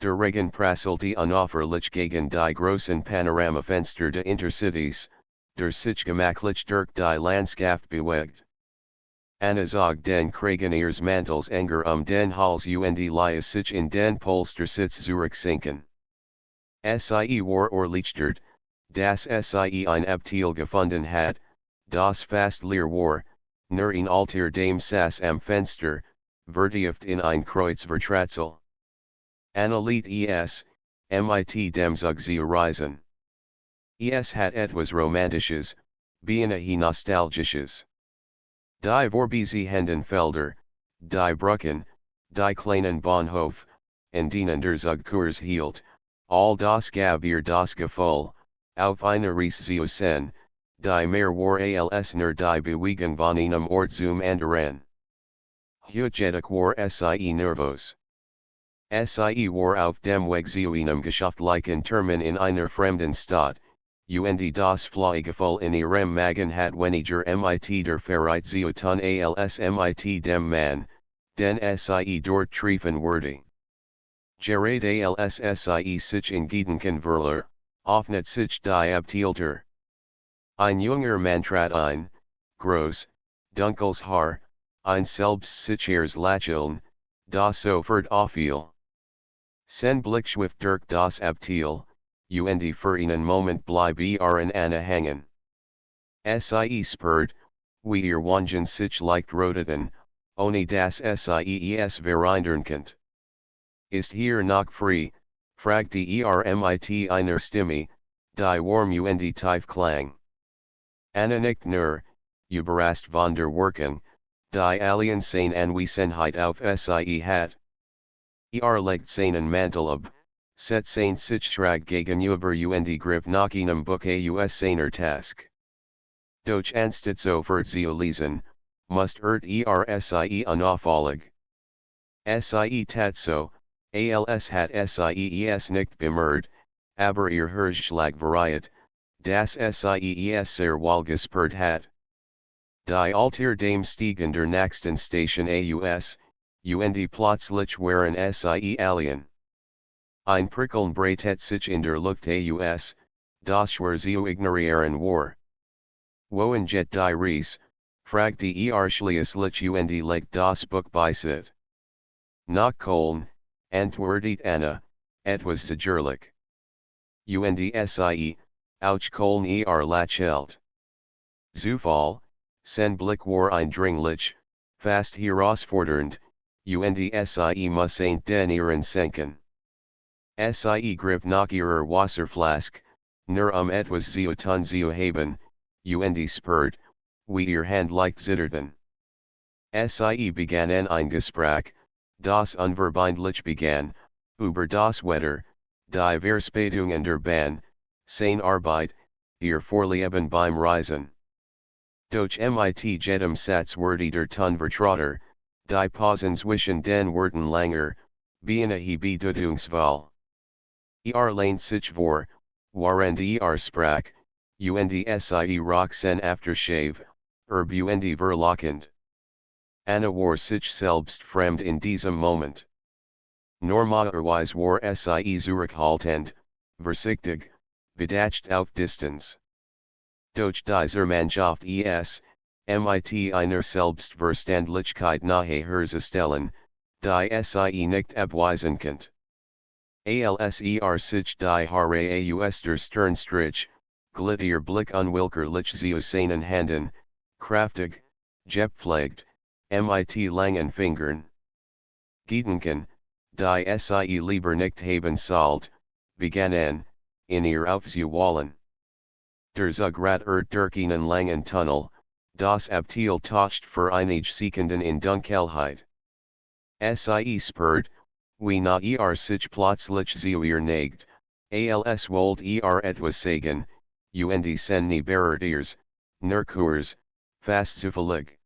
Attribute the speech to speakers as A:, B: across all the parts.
A: Der Regen prasselte unauffällig gegen die großen Panoramafenster de Intercities, der sich gemakklich durch die Landschaft bewegt. Anna zog den Krageniersmantels enger den Hals und ließ sich in den Polstersitz zurücksinken. Sie war erleichtert, dass sie ein Abteil gefunden hat, das fast leer war, nur ein Alter dem Sass am Fenster, vertieft in ein Kreuzvertratzel. Anna liet mit dem Zug sie reisen. Hat etwas Romantisches, beinahe Nostalgisches. Die Vorbeziehenden die Brücken, die kleinen Bahnhof, in denen der Zug Kurs hielt, all das gab ihr das Gefühl, auf einer Reise zu sein, die mehr war als nur die Bewegung von einem Ort zum anderen. Hugetig war sie nervös. Sie war auf dem Weg zu einem geschäftlichen Termin in einer fremden Stadt, und das Flygefühl in ihrem Magen hat weniger mit der Fähigkeit zu tun als mit dem Mann, den sie dort treffen würde. Gerade als sie sich in Gedanken verlor, öffnet sich die Abteiltür. Ein junger Mann trat ein, groß, dunkles Haar, ein selbstsicheres Lächeln, das sofort auffiel. Sein Blick schwifft durch das Abteil, und für einen Moment blieb an Anna hängen. Sie spürt, wie ihr Wangen sich leicht roteten, ohne dass sie es verhindern konnte. Ist hier noch frei, fragte mit einer Stimme, die warm und tief klang. Anna nickte nur, überrascht von der Wirkung, die allen seine Anwesenheit auf sie hat. Legt seinen Mantel ab, set sein sich schräg gegenüber und griff nach einem Buch aus seiner Task. Doch anstatt sofort zu lesen, must sie unauffällig. Sie tat so, als hat sie es nicht bemerkt, aber ihr Herzschlag variiert, dass sie es sehr wohl gespürt hat. Die Alter dem Stiegen der nächsten Station aus, und plötzlich waren sie alien. Ein Prickeln breitet sich in der Luft aus, das schwer zu ignorieren war. Wohin geht die Reise? Fragte schließlich und legt das Buch beiseite. Nach Köln, antwortet Anna, etwas sicherlich. Und sie, auch Köln lächelt. Zufall, sein Blick war eindringlich, fast herausfordernd, und sie muss den ihren senken. Sie griff nach ihrer Wasserflaske, nur etwas zu tun zu haben, und spürt, wie ihr Hand leicht zitterten. Sie begann ein Gespräch, das unverbindlich begann, über das Wetter, die Verspätungen der Bahn, seine Arbeit, ihr Vorlieben beim Reisen. Doch mit jedem Satz wurde der Ton vertrauter, die Pausen zwischen den Worten länger, beinahe bedeutungsvoll. Lehnt sich vor, während sprach, und sie roch sein Aftershave, herb und verlockend. Anna war sich selbst fremd in diesem Moment. Normalerweise war sie zurückhaltend, vorsichtig, bedacht auf Distanz. Doch dieser Mannschaft mit einer Selbstverständlichkeit nahe herzustellen, die sie nicht abweisen konnte. Als sich die Haare aus der Stirn strich, glitt ihr Blick unwillkürlich zu seinen Händen, kraftig, gepflegt, mit langen Fingern. Gedanken, die sie lieber nicht haben sollte, begannen, in ihr aufzuwallen. Der Zug rattert durch einen langen Tunnel, das Abteil taucht für einige Sekunden in Dunkelheit. Sie spürt, wie na sich plötzlich zu ihr neigt, als wollt etwas sagen, und sen nie berührt nur kurz, fast zufällig.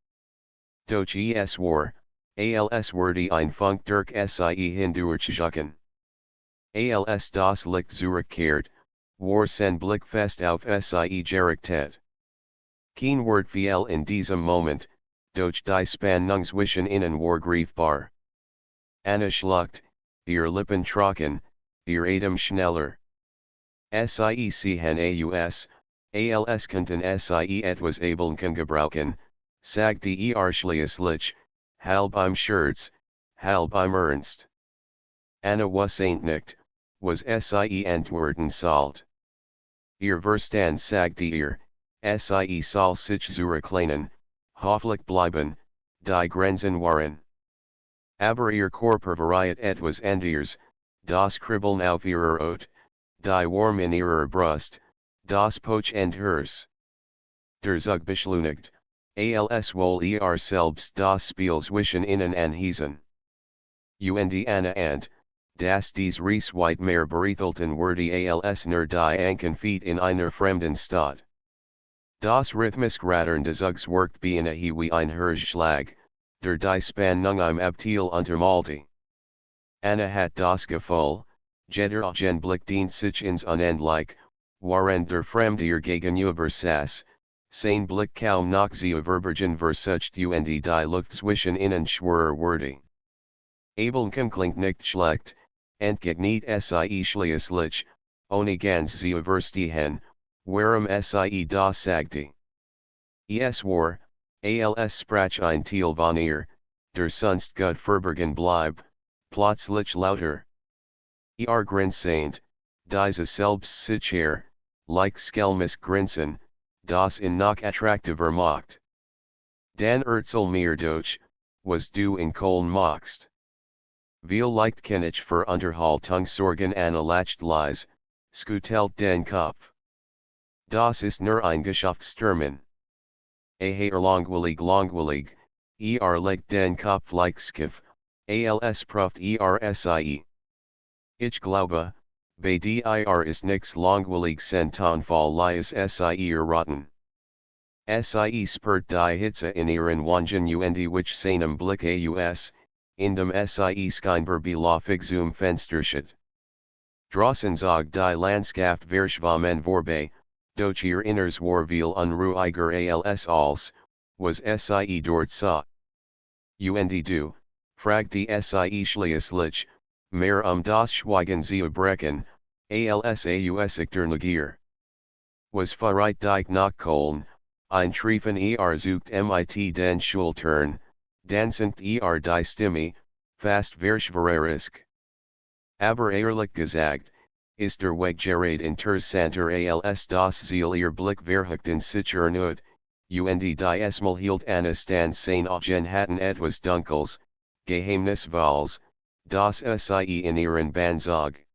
A: Doch es war, als würde ein Funk durch sie hindurchzucken. Als das Licht zurückkehrt, war sein Blick fest auf sie gerichtet. Kein Wort fiel in diesem Moment, doch die Spannung zwischen ihnen war greifbar. Anna schluckte, ihr Lippen trocken, ihr Atem schneller. Sie sehen aus, als könnten sie etwas Abeln gebrauchen, sagte schließlich, halb im Scherz, halb im Ernst. Anna was nicht, was sie antworten sollt. Ihr Verstand sagte ihr, sie soll sich zurücklehnen, hoffentlich bleiben, die Grenzen waren. Aber ihr Körper variiert etwas anderes, das Kribbeln auf ihrer Haut, die Warm in ihrer Brust, das Poch and hers. Der Zug beschleunigt, als wohl selbst das Spiel zwischen ihnen anhießen. Und Anna and, dass dies Reis weit mehr bereithelten würde als nur die Ankenfeet in einer fremden Stadt. Das rhythmisch Rattern des Zugs worked wie ein Herzschlag, der die Spannung im Abteil untermalte. Anna hat das Gefühl, jeder Augenblick dient sich ins Unendliche, während der Fremde ihr gegenüber saß, sein Blick kaum noch sie verbergen versucht und die Luft zwischen ihnen schwerer wurde. Abeln klingt nicht schlecht, entgegnet sie schließlich, ohne ganz sie verstehen, warum sie das sagte. Es war, als sprach ein Teil von ihr, der sonst gut verbergen blieb, plötzlich lauter. Grinsaint, diese selbst sicher, like Skelmis grinsen, das in noch attraktiver macht. Dan erzähl mir doch, was du in Köln machst. Viel leicht kann ich für Unterhaltung sorgen Anna lacht leise, schüttelt den Kopf. Das ist nur ein Geschäftstermin. Langweilig, legt den Kopf like skiff, als Proft sie. Ich glaube, bei dir ist nix langweilig Fall lies sie erraten. Sie spürt die Hitze in ihren Wangen und which seinem Blick aus, indem sie scheinbar belafig zum Fenster schaut. Draußen zog die Landschaft verschwommen vorbei, doch ihr Inners war viel unruhiger als, was sie dort sah. Und du, fragte sie schließlich, mehr das Schweigen zu brechen, als ich der Negier. Was verreit dich nach Köln, ein Treffen sucht mit den Schultern, dansend die Stimme, fast verschwörerisch. Aber ehrlich gesagt, ist der Weg gerade interessanter als das Ziel ihr Blick verhechten sich erneut, und die Esmal hielt Anna stand sein Augen hatten etwas Dunkels, Geheimnisvolles, das sie in ihren Bann zog.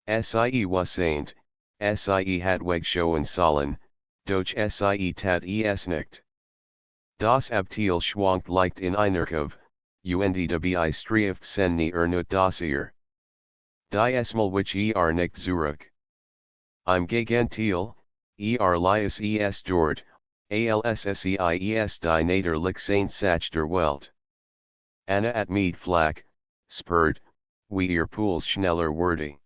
A: Sie was saint, sie hat Weg schoen sollen, doch sie tat es nicht. Das Abteil schwankt leicht in einer Kurve, und dabei strieft nie erneut das ihr. Die Esmal which nicht zurück. Im Gegenteil, lies es dort, als seis die Naderlich Sach der Welt. Anna at Mead Flack, spurt, wie ihr Puls schneller wurde.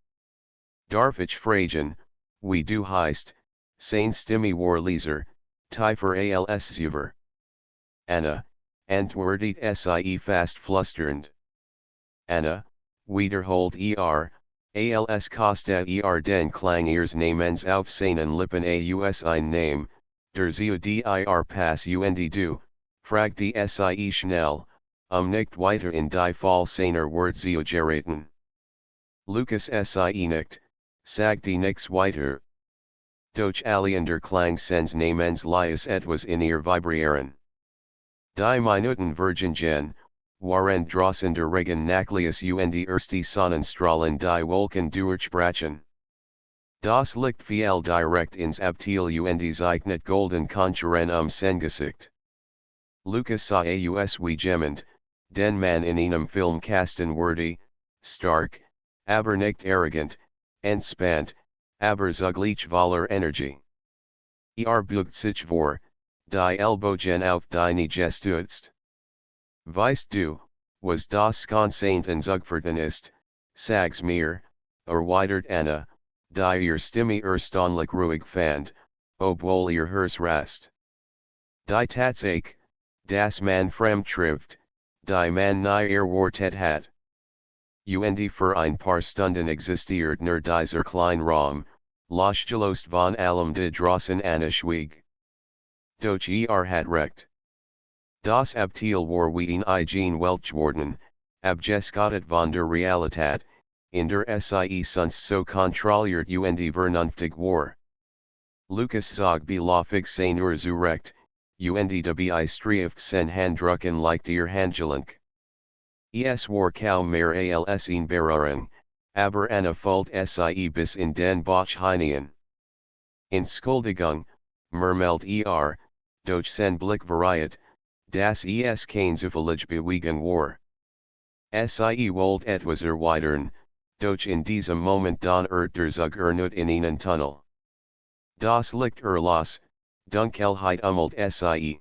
A: Darf ich fragen, wie du heißt, sein Stimme war leiser, tiefer als zuver. Anna, antwortet sie fast flusternd. Anna, wiederholt als Costa den Klang ihres Namens auf seinen Lippen aus ein Name, der zu dir pass und du, fragte sie schnell, nicht weiter in die Fall seiner Wort zu geraten. Lucas sie nicht, sagte nix weiter. Doch Aliender Klang sens Namens lies etwas in ihr vibrieren. Die Minuten Virgingen, waren draußen der Regen nachlies und erste Sonnenstrahlen die Wolken durchbrachen. Das Licht fiel direkt ins Abteil und zeichnet golden Konturen Sengesicht. Lucas sah aus wie jemand, den man in einem Film casten würde, stark, aber nicht arrogant, entspannt, aber zugleich voller Energie. Beugt sich vor, die Ellbogen auf deine gestützt. Weißt du, was das Consent und Zugverten ist, sag's mir, erweitert Anna, die ihr Stimme erstaunlich ruhig fand, obwohl ihr Herz rast. Die Tatsache, das man fremd trifft, die man nie erwartet hat. und für ein paar Stunden existiert nur dieser kleine Raum, losgelöst von allem de draußen anschwieg. Doch hat recht. Das Abteil war wie ein eigen Weltworden, abgescottet von der Realität, in der Sie sonst so kontrolliert und vernünftig war. Lucas zog beläufig seiner zurecht, und dabei streift sen Handrucken leicht ihr Handgelenk. Es war kaum mehr als ein Berühren, aber eine Falt Sie bis in den Bauch hinein. Entschuldigung, murmelt doch sen Blick variiert, das es kein zufällig bewegen war. Sie wollt etwas erweitern, doch in diesem Moment don der Zug nicht in einen Tunnel. Das Licht los, Dunkelheit Sie.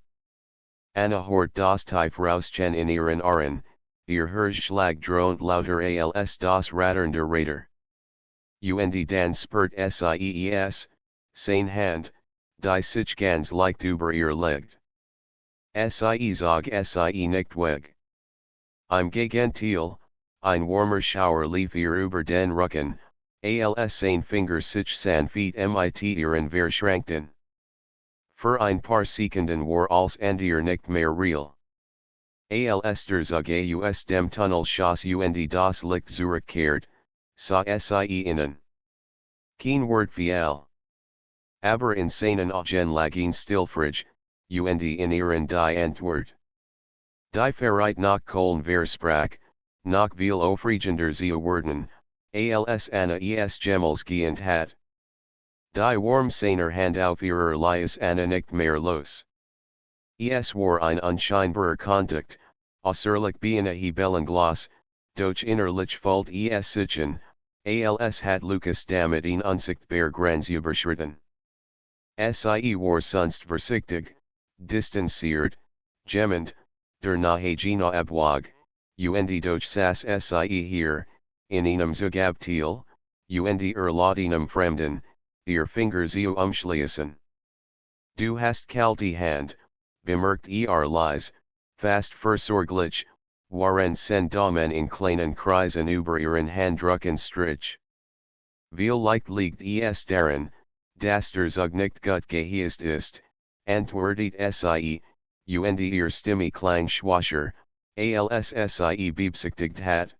A: Anna hort das Tief rauschen in ihren Ohren, ihr Herzschlag dröhnt lauter als das Rattern der Räder. Und dann spürt Sie seine Hand, die sich ganz leicht über ihr legt. Sie zog Sie nicht weg. Im Gegenteil, ein warmer Schauer lief ihr über den Rücken, als sein Finger sich sanft mit ihren verschränkten. Für ein paar Sekunden war als ihr nicht mehr real. Als der Zug aus dem Tunnel schoss und das Licht zurückkehrt, sah Sie innen. Kein Wort viel. Aber in seinen Augen lag ein Stillfrage, und in ihren die Antwort. Die Verreit nach Kohlen versprach, nach viel aufregender sie werden, als Anna Gemmels geänt hat. Die warm seiner Hand auf ihrer Lias Anna nicht mehr los. Es war ein unscheinbarer Kontakt, äußerlich beinahe Hebellenglas, doch innerlich fällt es sichen, als hat Lucas damit ein unsichtbar Grenz überschritten. Sie war sonst vorsichtig, distanziert, gemmend, der Nahegena abwag, und doch saß Sie hier, in einem Zugabteil, und laut Fremden, ihr Finger zu umschließen. Du hast kalte Hand, bemerkt leise, fast versorglich, waren sen Damen in kleinen Kreisen über ihren Handrücken strich. Viel leicht liegt es darin, dass der Zug nicht gut geheizt ist, antwortet Sie, und ihr Stimme klang schwacher, als Sie beabsichtigt hat.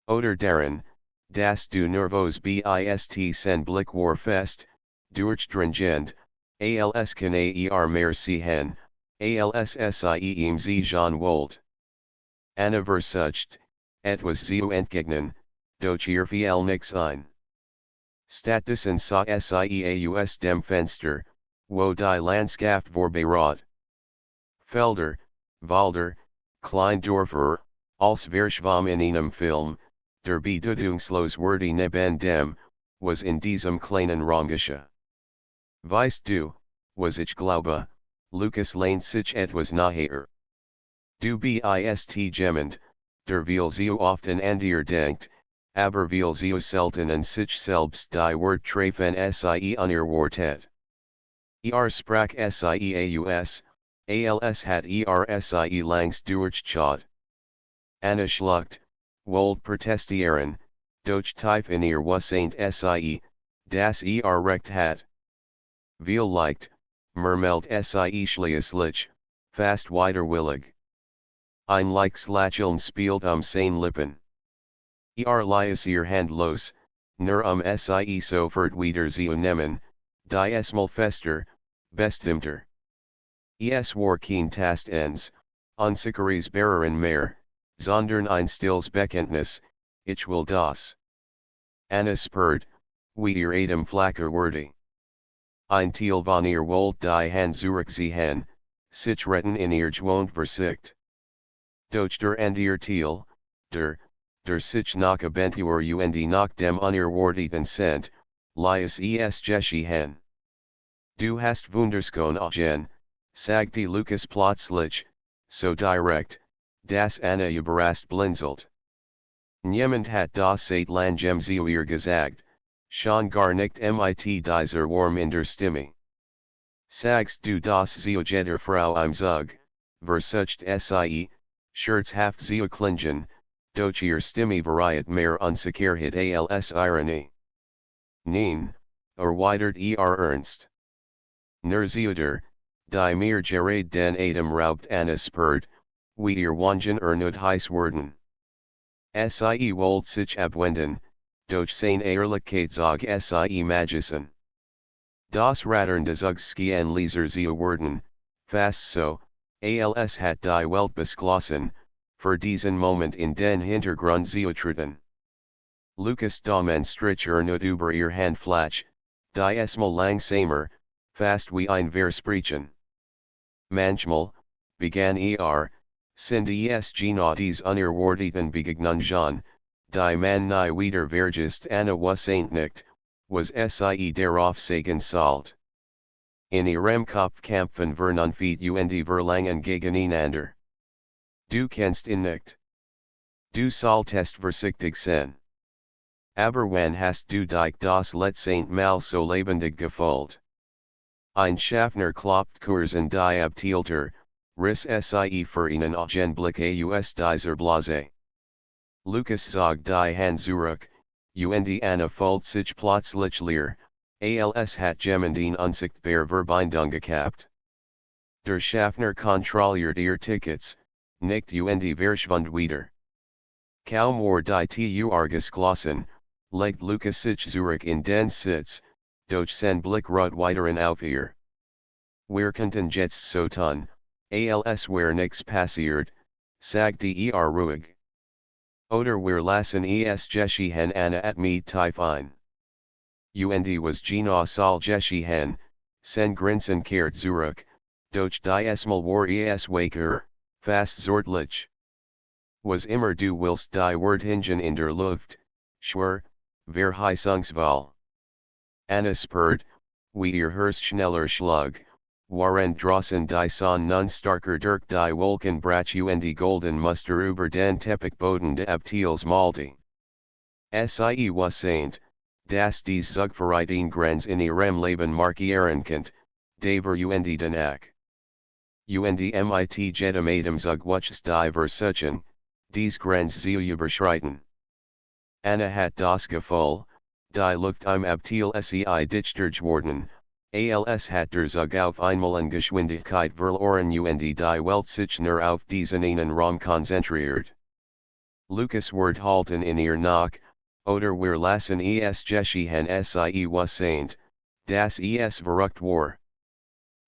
A: Oder darin, dass du nervös bist sen Blick war fest, durchdringend, als kann mehr sehen, als Sie ihm sehen wollt. Anna versucht, etwas zu entgegnen, doch ihr fiel nix ein. Stattdessen sah Sie aus dem Fenster, wo die Landschaft vorbeirot. Felder, Wälder, Kleindorfer, als verschwamm in einem Film, der bedeutungslos wurde neben dem, was in diesem kleinen Raum geschah. Weißt du, was ich glaube, Lucas lehnt sich etwas naher. Du bist gemmend, der viel zu often an dir denkt, aber viel zu selten an sich selbst die Wort treffen Sie unerwartet. Sprach Sie aus, als hat Sie langst durchschaut. Anna schluckt, wollt protestieren, doch tief in ihr wassaint Sie, das recht hat. Viel leicht, murmelt Sie schließlich, fast widerwillig. Ein leichtes Lächeln spielt seine Lippen. Lies ihr Hand los, nur Sie sofort wieder zu nehmen, die es mal fester, bestimmter. Es war kein Tast ens, unsicheres Beruhren mehr, sondern ein stilles Bekenntnis, ich will das. Anna spürt, wie ihr Atem flacker wurde. Ein Teil von ihr wollt die Hand zurückziehen, sich retten in ihr gewohnt Versicht. Doch der andere Teil, der sich nach Abentur und nach dem unerwarteten Cent, lies es geschehen. Du hast wunderschön Augen, sagte Lucas plötzlich, so direkt, dass Anna überrascht blinzelt. Niemand hat das seit langem zu ihr gesagt, schon gar nicht mit dieser Warm in der Stimme. Sagst du das zu jeder Frau im Zug, versucht Sie, scherzhaft zu klingen, Doch ihr Stimme variiert mehr Unsicherheit als Ironie. Nein, erweitert Ernst. Nur Theodor, die mir gerade den Atem raubt anespert, wie ihr Wangen nicht heiß werden. Sie wollt sich abwenden, doch seine Ehrlichkeit zog sie Magischen. Das Rattern des Ugskian Leser sie werden, fast so, als hat die Welt beschlossen, für diesen Moment in den Hintergrund zu treten. Lukas Strich nicht über ihr Handfläche, die esmal langsamer, fast wie ein Versprechen. Manchmal, begann sind es genau dies unerwarteten Begegnungen, die man nie wieder vergisst was nicht, was sie darauf sagen sollt. In ihrem Kopf kämpfen vernunft und Verlangen gegeneinander. Du kennst ihn nicht. Du solltest vorsichtig sein. Aber wann hast du dich das letzte Mal so lebendig gefühlt? Ein Schaffner klopft Kursen die Abteilter, riss sie für einen Augenblick aus dieser Blase. Lukas zog die Hand zurück, und Anna fühlt sich plötzlich leer, als hat jemand ihn unsichtbar Verbindung gehabt. Der Schaffner kontrolliert ihr Tickets, nicht und verschwand wieder. Kaum war die Tour geschlossen, legt Lukas sich zurück in den Sitz, doch sein Blick ruht weiterhin auf ihr. Wir könnten jetzt so tun, als wär nix passiert, sagte ruhig. Oder wir lassen es geschehen Anna at me tiefein. Und was genau soll geschehen, sen Grinsen kehrt zurück, doch die esmal war es waker, fast zortlich. Was immer du willst die Wörtchen in der Luft, schwer, Verheißungswahl. Anna spurt, wie ihr Herz schneller schlug, waren draußen die Sonne nun starker durch die Wolkenbrach und golden Muster über den Teppichboden de Abteils malte. Sie was saint, dass dies Zugvereiten Grenz in ihrem Leben markieren könnt, Daver und danach. Und mit jedem Atemzug wuchs die Versuchung, dies Grenz zu überschreiten. Anna hat das Gefühl, die Luft im Abteil sei dichter geworden, als hat der Zug auf einmal an Geschwindigkeit verloren und die Welt sich nur auf diesen einen Raum konzentriert. Lukas wird halten in ihr nach, oder wir lassen es geschehen sie was saint, dass es verrückt war.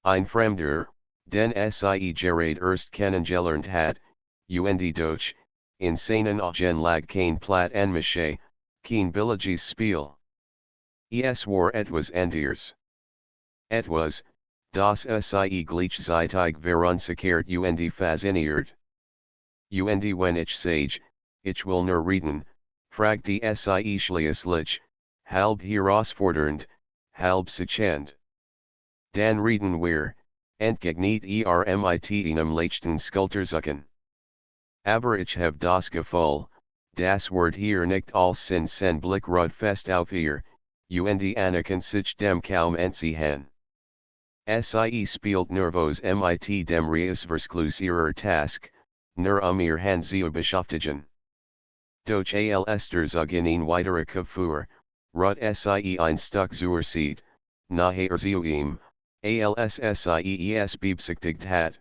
A: Ein Fremder, den sie gerade erst kennengelernt hat, und doch, in seinen Augen lag kein Platt en Maché, kein billiges Spiel. Es war etwas anderes. Etwas, das sie gleichzeitig verunsichert und fasziniert. Und wenn ich sage, ich will nur reden, fragte sie schließlich, halb herausfordernd, halb sechend. Dan reden wir, entgegnet mit einem leichten Schulterzucken. Aber ich hab das Gefühl, das Wort hier nicht als sen Blick ruht fest auf ihr, und Anna kann sich dem kaum entziehen. Sie spielt nervos mit dem Reisverschluss ihrer Task, nur ihr Hand zu beschäftigen. Doch als der Zug in ein weiterer Kopfur, ruht sie ein Stück zur Seite, nachher zu ihm, als sie es beabsichtigt hat.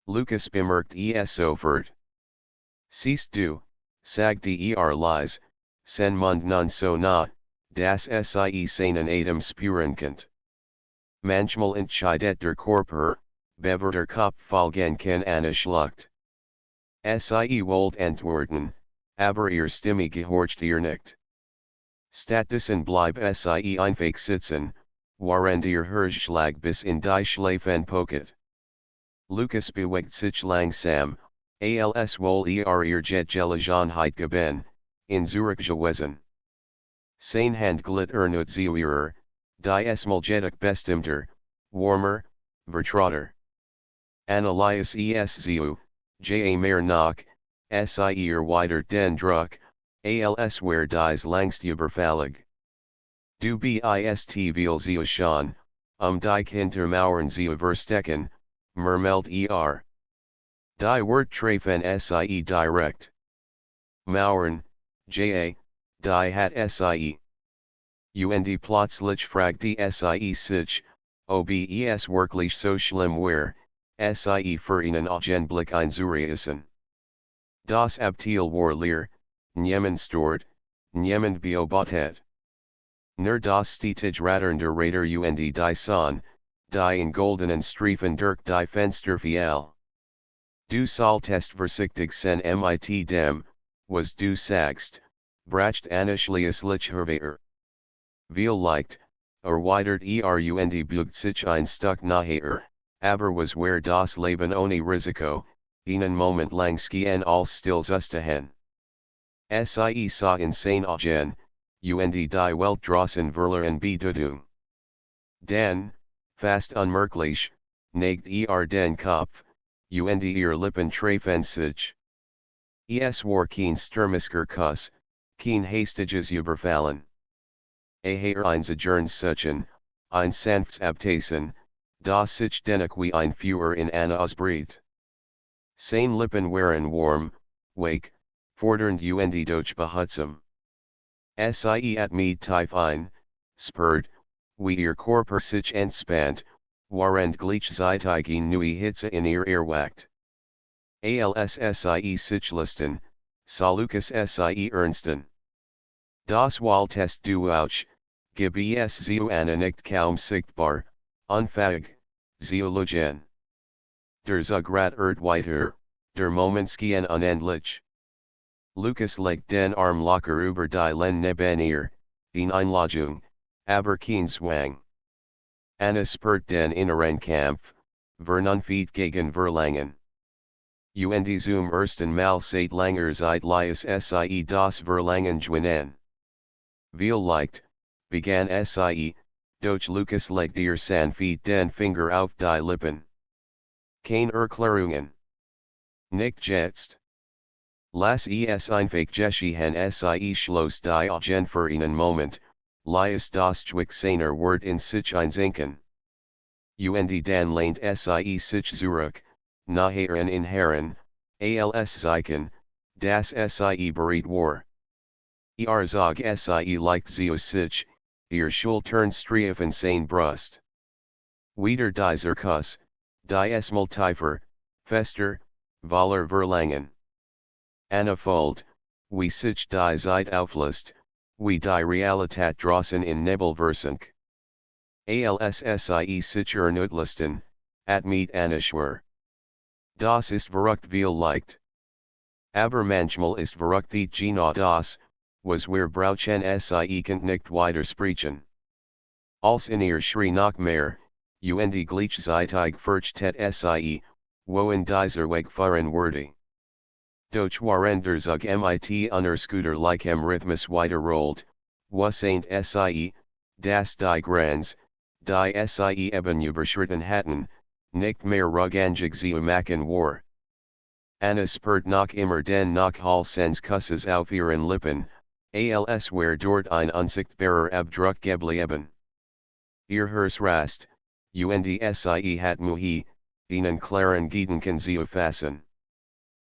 A: Lukas bemerkt es sofort. Siehst du, sagte leise, sen Mund nun so nah, dass sie seinen Atem spüren könnt. Manchmal entscheidet der Körper, bever der Kopf folgen kann Anna schluckt. Sie wollt antworten, aber ihr Stimme gehorcht ihr nicht. Stattdessen bleib sie einfach sitzen, während ihr Herzschlag bis in die Schläfen poket. Lukas bewegt sich langsam, als wohl ihr Gelegenheit geben, in Zurich gewesen. Sein Hand glitt nicht zu ihrer, die esmal jedoch bestimmter, warmer, vertrauter. Analyse es zu, mehr nach, sie erweitert den Druck, als wär dies langst überfällig. Du bist viel zu schon, dich hintermauern zu verstecken, murmelt Die Wort treffen sie direkt. Mauern, J.A., Die hat Sie. Und plötzlich fragt die Sie sich, ob es wirklich so schlimm wäre, Sie für einen Augenblick einzureißen. Das Abteil war leer, niemand stört, niemand beobachtet. Nur das stetig ratternde Räder und die Sonne, die in goldenen Streifen durch die Fenster fiel. Du solltest vorsichtig sein mit dem, was du sagst, bracht eine schließlich Vielleicht, erweitert und bugt sich ein Stück nachher, aber was wär das Leben ohne Risiko, einen Moment lang schien als stillzustehen. Sie sah insane Augen, und die Welt draußen verloren Bedeutung. Dann, fast unmerklich, neigt den Kopf, und ihr Lippen treffen sich. Es war kein stürmischer Kuss, kein hastiges Überfallen. Ein Zerns ein sanftes Abtasten, das sich dennoch wie ein Feuer in Anna ausbricht. Seine Lippen waren warm, wake, fordernd und doch behutsam. Sie at me tief ein, spürt, wie ihr Körper sich entspannt, während gleichzeitig neue Hitze in ihr erwacht. Als Sie sich listen, salukas Sie ernsten. Das Waltest du auch, gib es zu Anna nicht kaum sichtbar, unfähig, zu lugen. Der Zugrat weiter, der Moment schien unendlich. Lucas legt den Arm locker über die Len neben ihr, in Einladung, aber kein Zwang. Anna spürt den inneren Kampf, Vernunft gegen Verlangen. Und zum ersten Mal seit langer Zeit Sie das Verlangen gewinnen. Vielleicht, begann Sie, doch Lucas legt ihr sanft den Finger auf die Lippen. Keine Erklärungen. Nicht jetzt. Lass es einfach geschehen Sie schloss die Augen für einen Moment, ließ das Schwachseiner Wort in sich einsinken. Und dann lehnt Sie sich zurück, nachher in Herren, als Zeichen, das Sie bereit war. Zog Sie leicht zu sich, ihr Schultern streifen seine Brust. Wieder dieser Kuss, die mal tiefer, fester, voller Verlangen. Anna folgt, wie sich die Zeit auflöst, wie die Realität draußen in Nebel versank. Als Sie sich ernutzten, at mit Anna schwör. Das ist verrückt vielleicht. Aber manchmal ist verrückt genau das, was wir brauchen Sie könnt nicht weiter sprechen. Als in ihr Schrie noch mehr, und gleichzeitig fürchtet Sie, wohin dieser Weg fahren würde. Doch waren der Zug mit Scooter like rhythmus weiterrollt, was ain't Sie, das die Grenz, die Sie eben überschritten hatten, nicht mehr rückgängig zu machen war. Anna spürt noch immer den Nachhall Kusses auf ihren Lippen, als wär dort ein unsichtbarer Abdruck geblieben. Ihr Herz rast, und Sie hat Mühe, einen klaren Gedanken zu fassen.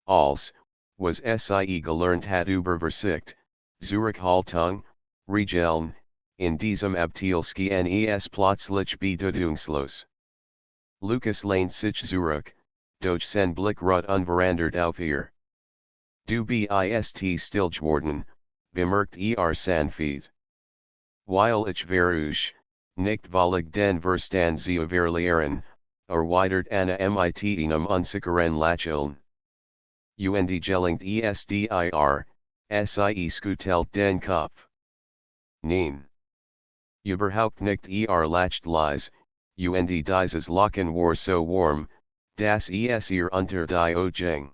A: Als, was Sie gelernt hat über Verzicht, Zurückhaltung, Regeln, in diesem Abteil schien es plötzlich bedeutungslos. Lucas lehnt sich zurück, doch sein Blick ruht unverandert auf ihr. Du bist still geworden, bemerkt sanft. Weil ich versuche, nicht völlig den Verstand zu verlieren, erweitert Anna mit einem unsicheren Lächeln. Und gelingt es dir, Sie schüttelt den Kopf. Nein. Überhaupt nicht lacht leise, und dieses Lachen war so warm, dass es ihr unter die Augen.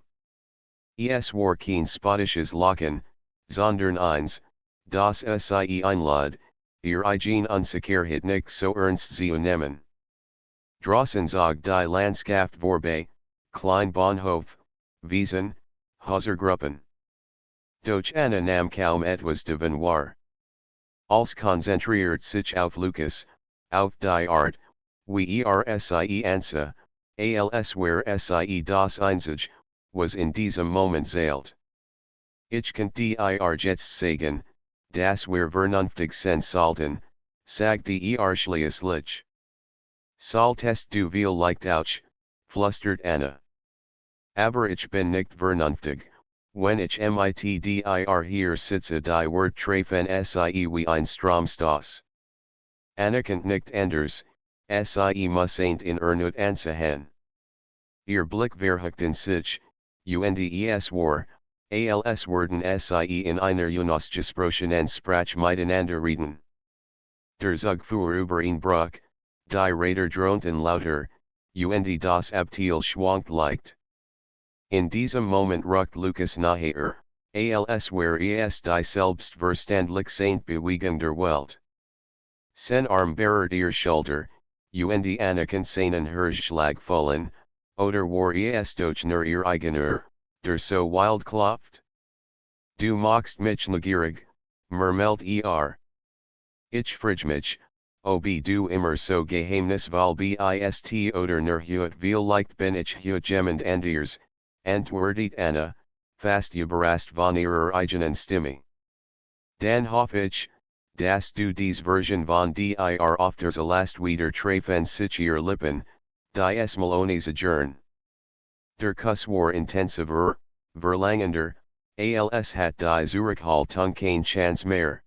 A: Es war kein spottisches Lachen, sondern eins, das Sie einlad, ihr eigen Unsicherheit nicht so ernst zu nehmen. Draußen zog die Landschaft vorbei, Kleinbahnhof, Wiesen, Häusergruppen. Doch Anna nahm kaum etwas davon wahr. Als konzentriert sich auf Lucas, auf die Art, wie Sie ansa, als wär Sie das Einzige, was in diesem Moment zählt. Ich kann dir jetzt sagen, das wir vernünftig sind sollten, sagt die Schliesslich. Solltest du vielleicht auch, flüstert Anna. Aber ich bin nicht vernünftig, wenn ich mit dir hier sitze die Wort treffen sie wie ein Stromstoß. Anna kennt nicht anders, sie muss ain't in Ernut ansehen. Ihr Blick verhechten sich, undes war, als worden sie in einer unausgesprochenen Sprache miteinander reden. Der Zug fuhr über ihn Bruck, die Räder dröhnten lauter, das Abteil schwankt leicht. In diesem Moment ruckt Lukas nachher, als wär es die selbstverständlich seint Bewegung der Welt. Sen Arm berührt ihr Schulter, Anna kann seinen Herzschlag fühlen, oder war es doch nur ihr eigener, der so wild klopft? Du machst mich neugierig, murmelt Ich frage mich, ob du immer so geheimnisvoll bist oder nur heute vielleicht bin ich heute jemand anders, antwortet Anna, fast überrascht von ihrer eigenen Stimme. Dann hoffe ich, dass du dies Version von dir auf der last wieder treffen sich ihr Lippen, die es Melones adjourn. Der Kuss war intensiver, verlangender, als hat die Zurückhaltung keine Chance mehr.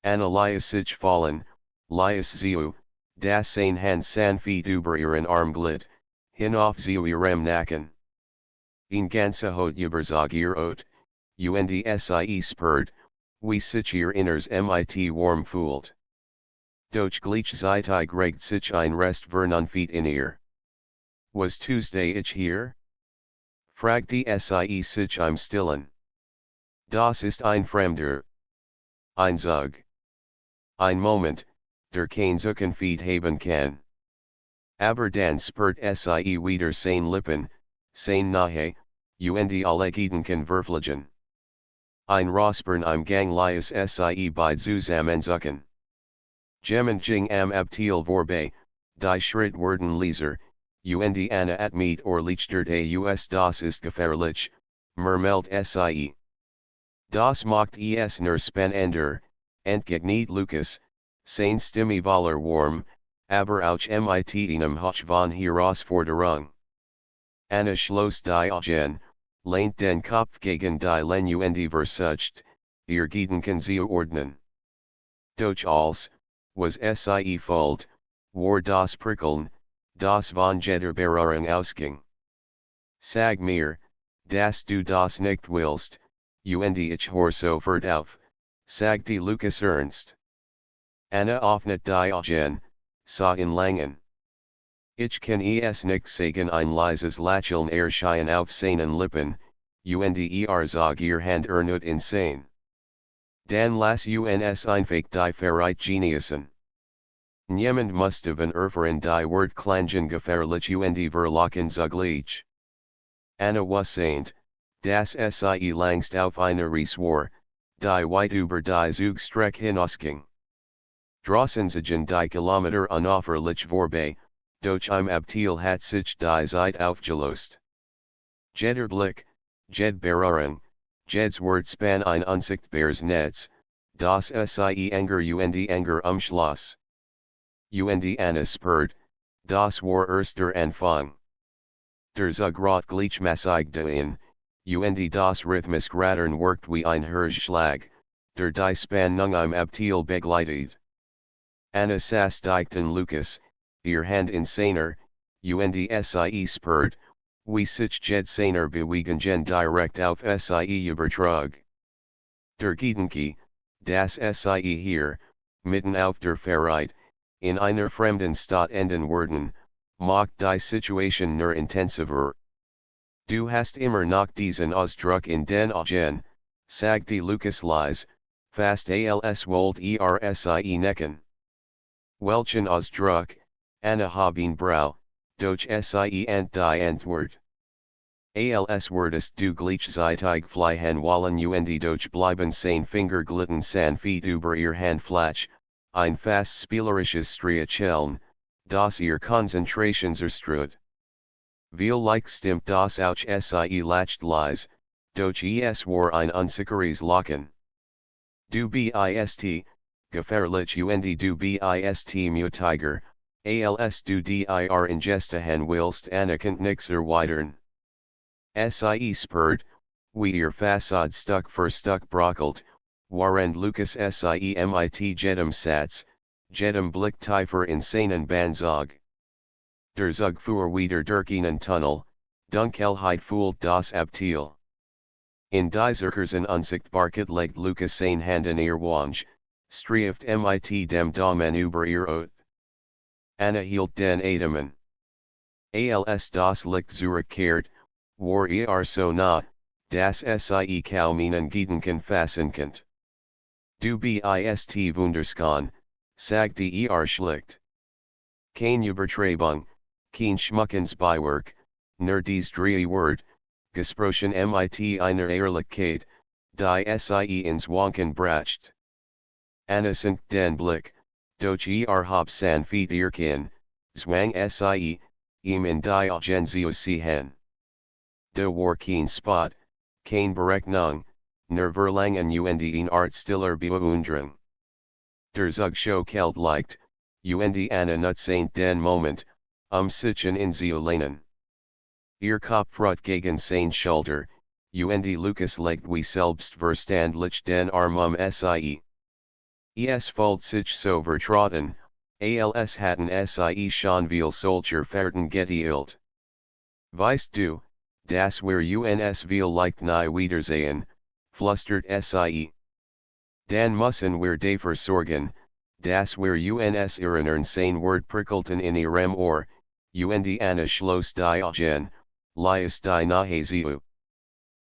A: Anna ließ sich fallen, ließ zu, dass sein Hand sanft über ihren Arm glitt, hinauf zu ihrem Nacken. In ganze Haut überzagiert, sie spürt, wie sich ihr Inners mit warm fühlt. Doch gleichzeitig regt sich ein Rest Vernunft in ihr. Was Tuesday ich hier? Fragte sie sich im Stillen. Das ist ein Fremder. Ein Zug. Ein Moment, der kein Zuckenfeed haben kann. Aber dann spürt sie wieder sein Lippen, sein Nahe, alle Gedanken verfliegen. Ein Rospern im Gang lies sie bei zusammenzucken. Jing am Abteil vorbei, die Schritt werden leiser, Anna atmet or leichter das ist gefährlich, murmelt sie. Das macht es nur spannender, entgegnet Lukas, seine Stimme voller warm, aber auch mit einem Hauch von Herausforderung. Anna schloss die Augen, lehnt den Kopf gegen die Lehne versucht, ihr Gedanken zu ordnen. Doch als, was sie fühlt, war das Prickeln, das von jeder Berührung ausging. Sag mir, dass du das nicht willst, ich hör sofort auf, sagte Lukas ernst. Anna öffnet die Augen, sah in Langen. Ich kann es nicht sagen ein leises Lächeln erschien auf seinen Lippen, zog ihr Hand ernut insane. Dann lass uns einfach die Verreit genießen. Niemand musste van erfahren die Wort klangen gefährlich verlocken zugleich. Anna wusste, dass sie langst auf eine Reise war, die weit über die Zugstrecke hinausging. Draußen sind die Kilometer unaufhörlich vorbei, doch im Abteil hat sich die Zeit aufgelöst. Jeder Blick, jede Berührung, jedes Wortspan ein unsichtbares Netz, das sie Anger umschloss. Anna spürt, das war erster Anfang. Der Zug rot gleichmäßig dahin, das rhythmisch Rattern workt wie ein Herzschlag, der die Spannung im Abteil begleitet. Anna saß dichten Lukas, ihr Hand in seiner, sie spürt, wie sich jed seiner Bewegungen direkt auf sie übertrug. Der Gedanke, dass sie hier, mitten auf der Verreit, in einer fremden Stadt enden würden, macht die Situation nur intensiver. Du hast immer noch diesen Ausdruck in den Augen, sagte Lukas leise, fast als wollt sie necken. Welchen Ausdruck, Anna haben Brau, doch sie ant die Antwort. Als wurdest du gleichzeitig fliehen wollen doch bleiben sein Finger glitten sanft über ihr Handfläche, ein fast spielerisches Streicheln, das ihr Konzentration zerstreut. Vielleicht stimmt das auch sie lacht leise, Doch es war ein unsicheres Lachen. Du bist, gefährlich und du bist mutiger, als du dir ingestehen willst anerkannt nix erweitern. Sie spurt, wie ihr Fassade Stück für Stück brockelt, warend Lucas Sie mit jedem Satz, jedem Blick tiefer in seinen Banzog. Der Zug fuhr wieder durch einen Tunnel, Dunkelheit füllt das Abteil. In dieser kurzen Unsichtbarkeit legt Lucas seine Hand in ihr Wange, streift mit dem Daumen über ihr Ot. Anna hielt den Atemen. Als das Licht zurückkehrt, war so nah, dass Sie kaum einen Gedanken fassen konnte. Du bist wunderschön, sagte schlicht. Keine Übertreibung, kein Schmuckens Beiwerk, nur dies drei Wort, gesprochen mit einer Ehrlichkeit, die Sie ins Wanken bracht. Anna senkt den Blick, doch hab sanft ihr Kinn, zwang Sie, ihm in die Augen zu sehen. Da war kein Spot, keine Berechnung, nur Verlangen und ein Art stiller Bewunderung. Der Zug schockelt leicht, und Anna nutzt den Moment, sich in zu lehnen. Ihr Kopf ruht gegen sein Schulter, und Lucas legt wie selbstverständlich den Arm Sie. Es fühlt sich so vertrauten, als hatten Sie schon viel solcher Fahrten geteilt. Weißt du, dass wir uns vielleicht nie wiedersehen, flüstert Sie. Dann müssen wir dafür sorgen, dass wir uns erinnern sein Wort prickelten in ihrem Ohr, und Anna schloss die Augen, lies die Nahe zu.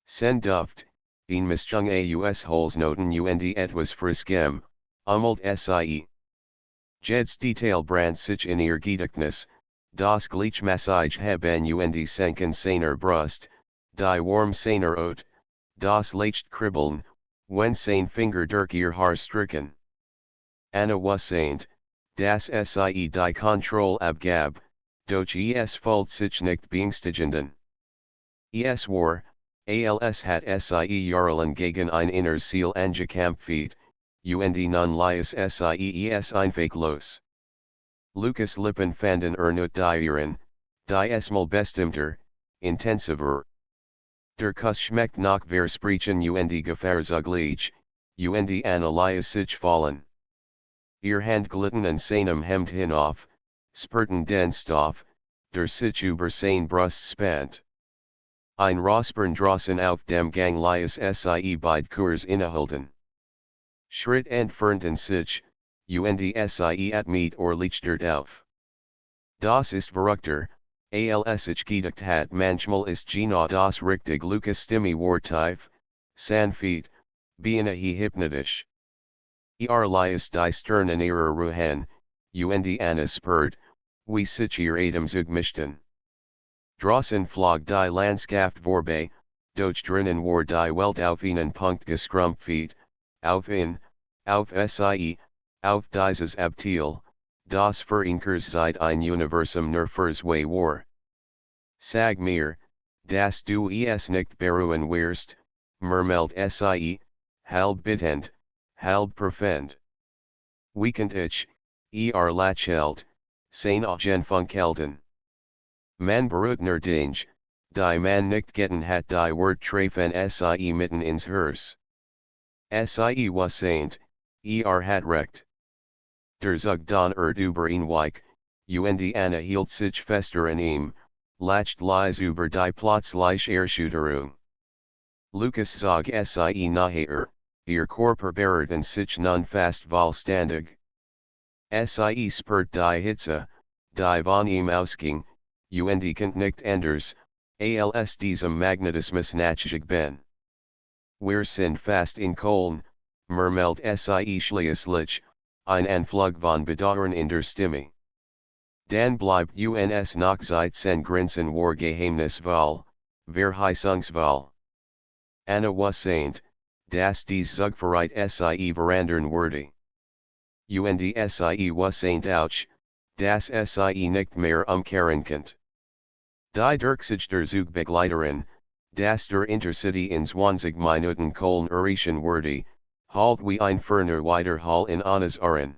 A: Sen Duft, in Mischung aus Holznoten und etwas Frischem, Sie. Jed's Detail brand sich in ihr Gedächtnis, das Gleichmassage haben und senken seiner Brust, die warm seiner Ot, das leicht kribbeln, wenn sein Finger durch ihr Haar stricken. Anna wusste, dass Sie die Kontrolle abgab, doch es fühlt sich nicht beängstigenden. Es war, als hat Sie jahrelang gegen ein inneres Ziel angekämpft, und nun lies Sie es einfach los. Lucas Lippen fanden Ernut dieren, die mal bestimmter, intensiver. Der Kuss schmeckt nach Versprechen und Gefahrenzugleich, und Anna lies sich fallen. Ihr Hand glitten an seinem Hemd hinauf, spurten den Stoff, der sich über sein Brust spannt. Ein Raspern draußen auf dem Gang lies Sie beid Kurs innehalten. Schritt entfernten sich, und Sie atmet lichtert auf. Das ist verrückter, als ich gedacht hat manchmal ist genau das richtig Lucas Stimme war tief, sanft, beinahe hypnotisch. Lies die Stirn in ihrer Ruhen, und Anna spurt, wie sich ihr Atem zugmischten. Draußen flog die Landschaft vorbei, doch drinnen war die Welt auf einen Punkt geschrumpft, auf Sie, auf dieses Abteil, das für Inkers seit ein Universum nur fürs Way war. Sag mir, dass du es nicht beruhen wirst, murmelt Sie, halb bittend, halb profund. Weekend ich, lächelt, sein Augen funkelten. Man beruht nur Dinge, die man nicht getten hat die Wort treffen Sie mitten ins Herz. Sie wusste, hat recht. Der Zug don über ihn weich, und Anna hielt sich fester an ihm, lacht leise über die plötzliche Erschütterung. Lucas zog Sie nachher, ihr Körper bewahrten sich nun fast vollständig. Sie spürt die Hitze, die von ihm ausging, und konnte nicht anders, als diesem Magnetismus nachgig bin. Wir sind fast in Köln, murmelt Sie schließlich, ein Anflug von Bedauern in der Stimme. Dann bleibt uns noch sein Grinsen war geheimnisvoll, verheißungsvoll. Anna wusste, dass dies Zugfahrt Sie verandern würde. Und Sie wusste auch, dass Sie nicht mehr umkehren konnte. Die Durchsicht der Zugbegleiterin, Das der Intercity in 20 Minuten Köln erreichen würde, halt wie ein ferner weiter Hall in Annas Ahren.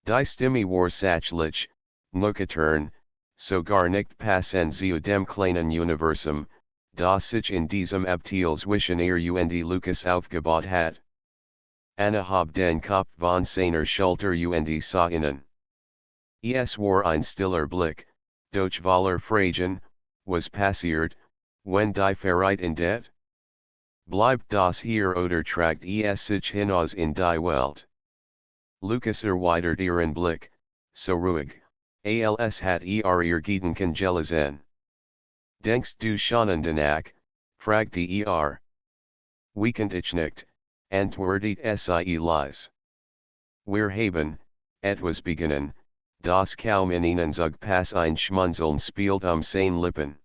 A: Die Stimme war sachlich, nüchtern, sogar nicht passend zu dem kleinen Universum, das sich in diesem Abteil zwischen ihr und Lucas aufgebaut hat. Anna habe den Kopf von seiner Schulter und sah innen. Es war ein stiller Blick, doch Waller fragen, was passiert, wenn die Verreit in det? Bleibt das hier oder tragt es sich hinaus in die Welt? Lucas erweitert ihren Blick, so ruhig, als hat ihr Gedanken gelesen. Denkst du schon danach, fragte Weekend ich nicht, antwortet sie leise. Wir haben, etwas beginnen, das kaum in ihnen Zug pass ein Schmunzeln spielt seine Lippen.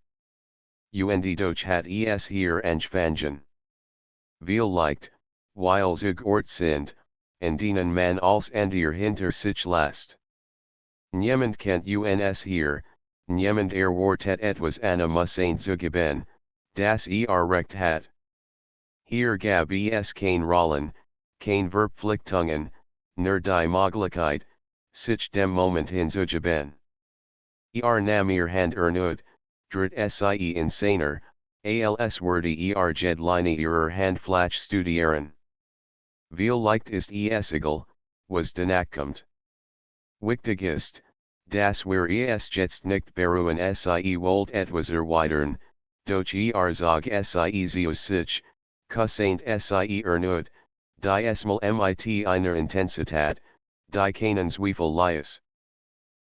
A: Und doch hat es hier angefangen. Vielleicht, weil Zug Ort sind, an denen man als Andier hinter sich lässt. Niemand kennt uns hier, niemand erwartet etwas Anna muss ein zugeben, das recht hat. Hier gab es kein Rollen, kein Verpflichtungen, nur die Möglichkeit, sich dem Moment hinzugeben. Nam ihr Hand erneut, dritt sie in seiner, als würde jedline ihrer Handfläche studieren. Vielleicht ist es egal, was danach kommt. Wichtig ist, dass wir es jetzt nicht beruhen sie wollt etwas erweitern, doch sag sie zu sich, kussaint sie erneut, die esmal mit einer Intensität, die keinen Zweifel lies.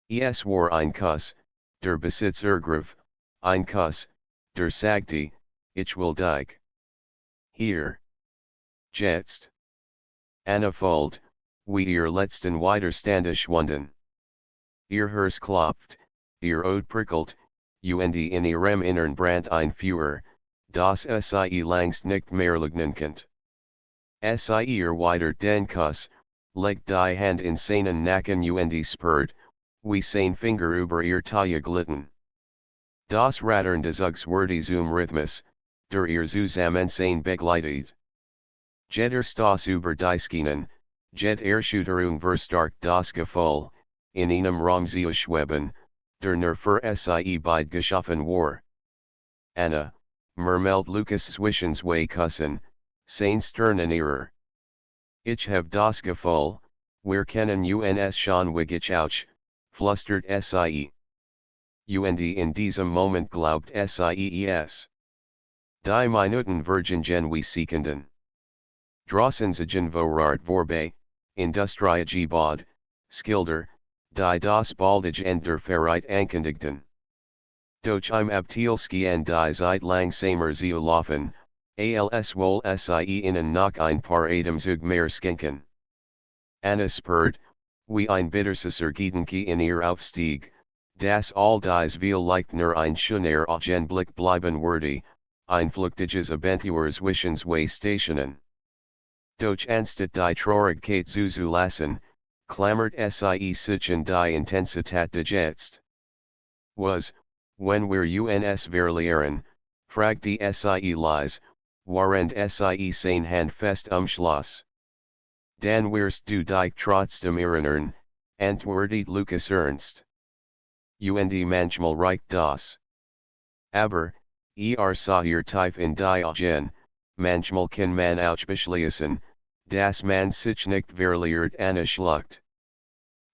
A: Es war ein Kuss, der Besitz ergriff, ein Kuss, der sagte, ich will dich. Hier. Jetzt. Anna folgt, wie ihr letzten Widerstande schwunden. Ihr Herz klopft, ihr Ode prickelt, und in ihrem Innern brannt ein Feuer, das sie langst nicht mehr leugnen könnt. Sie erweitert den Kuss, legt die Hand in seinen Nacken und spürt, wie sein Finger über ihr Taille glitten. Das Rattern des Zugs wurde zum Rhythmus, der ihr zusammen sein begleitet. Jeder Stoß über die Schienen, jed Erschütterung verstärkt das Gefühl, in einem Raum zu schweben, der nur für sie beid geschaffen war. Anna, murmelt Lucas zwischen zwei Kussen, sein sternen Ihrer. Ich hab das Gefühl, wir kennen uns schon wirklich auch, flüstert sie. Und in diesem Moment glaubt sie es. Die Minuten vergingen wie Sekunden. Draußen sind vorart vorbei, Industrie bod, Skilder, die das baldige Ende der Verreit ankündigten. Doch im Abteilski und die Zeit langsamer zu laufen, als wohl sie ihnen noch ein paar Atemzüge mehr schenken. Anna spürt, wie ein bittersüßer Gedanke in ihr aufstieg, dass all dies vielleicht nur ein schöner Augenblick bleiben würde, ein flüchtiges Abenteuer zwischen zwei Stationen. Doch anstatt die Traurigkeit zu lassen, klammert sie sich in die Intensität des Jetzt. Was, wenn wir uns verlieren, fragte sie leise, während sie sein Hand fest umschloss. Dann wirst du dich trotzdem erinnern, antwortet Lucas ernst. Und manchmal reicht das. Aber, sah ihr tief in die Augen, manchmal kann man auch beschließen, dass man sich nicht verliert Anna schluckt.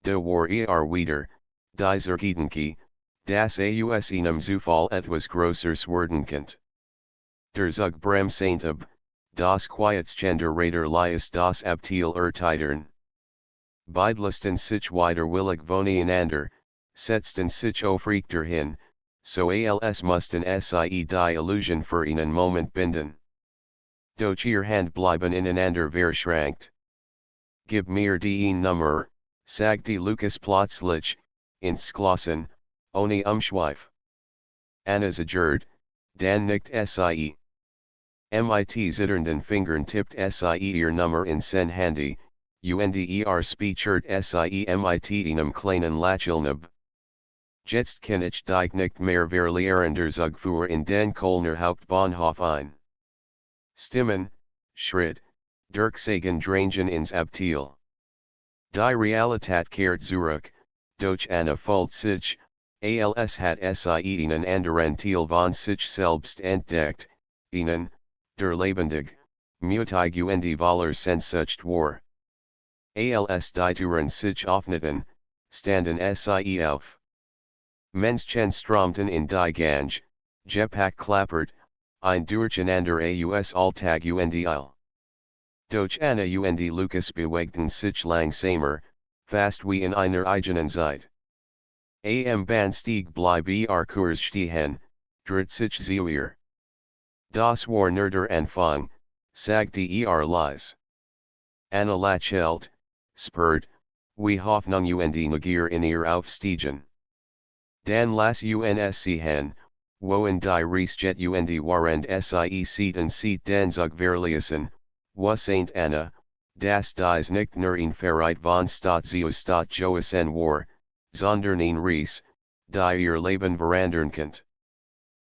A: Da war wieder, dieser Gedanke, dass aus einem Zufall etwas Größeres werden könnte. Der Zug bremst ab, das Quietsgenerator lies das Abteil ertitern. Beidlisten sich weiter willig voneinander, setzten sich aufrechter hin, so als mussten sie die Illusion für einen Moment binden. Doch ihr Hand bleiben ineinander verschränkt. Gib mir die Nummer, sagte Lucas plötzlich, ins Klassen, ohne Umschweif. Anna zagert, dann nickt sie. Mit zitternden Fingern tippt sie ihr Nummer in sein Handy, und speichert sie mit einem kleinen Lachilnab. Jetzt kann ich dich nicht mehr verlieren der Zug fuhr in den Kölner Hauptbahnhof ein. Stimmen, Schritt, Dirksagen Drangen ins Abteil. Die Realität kehrt zurück, durch eine Fulzig, als hat sie einen anderen Teil von sich selbst entdeckt, ihnen, der lebendig, mutig und Waller Sehnsucht war. Als die Türen sich öffneten, standen sie auf. Menschen strömten in die Gange, Gepäck klappert, ein Durcheinander aus Alltag und Eil. Durch eine und Lukas bewegten sich langsamer, fast wie in einer eigenen Zeit. Am Bahnsteig blieb Kurs stehen, dreht sich zuer. Das war nur der Anfang, sagte leise. Anna lächelt, spurt, wie Hoffnung und Neugier in ihr Aufstiegen. Dan las uns sehen, woen die Reisjet und warend sie sieht den Zug verließen, was Saint Anna, das dies nicht nur ein Verreit von Stadt Joasen war, sondern ein Reis, die ihr Leben verandern könnt.